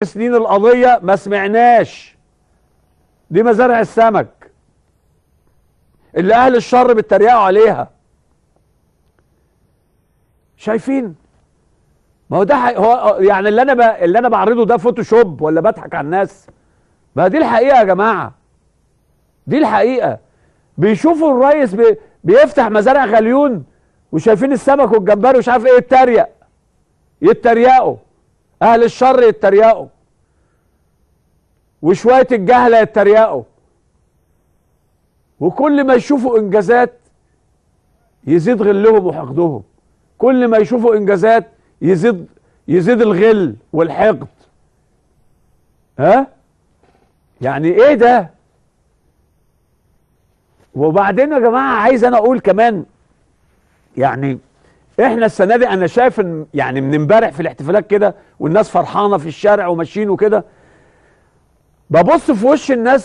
سنين القضية ما سمعناش. دي مزارع السمك اللي اهل الشر بيتريقوا عليها. شايفين؟ ما هو ده هو يعني اللي انا بعرضه ده فوتوشوب ولا بضحك على الناس؟ ما دي الحقيقة يا جماعة، دي الحقيقة. بيشوفوا الريس بيفتح مزارع غليون وشايفين السمك والجمبري ومش عارف ايه، يتريقوا اهل الشر، يتريقوا وشوية الجهلة يتريقوا، وكل ما يشوفوا انجازات يزيد غلهم وحقدهم، كل ما يشوفوا انجازات يزيد الغل والحقد. ها يعني ايه ده؟ وبعدين يا جماعه عايز انا اقول كمان، يعني احنا السنه دي انا شايف ان يعني من امبارح في الاحتفالات كده والناس فرحانه في الشارع وماشيين وكده، ببص في وش الناس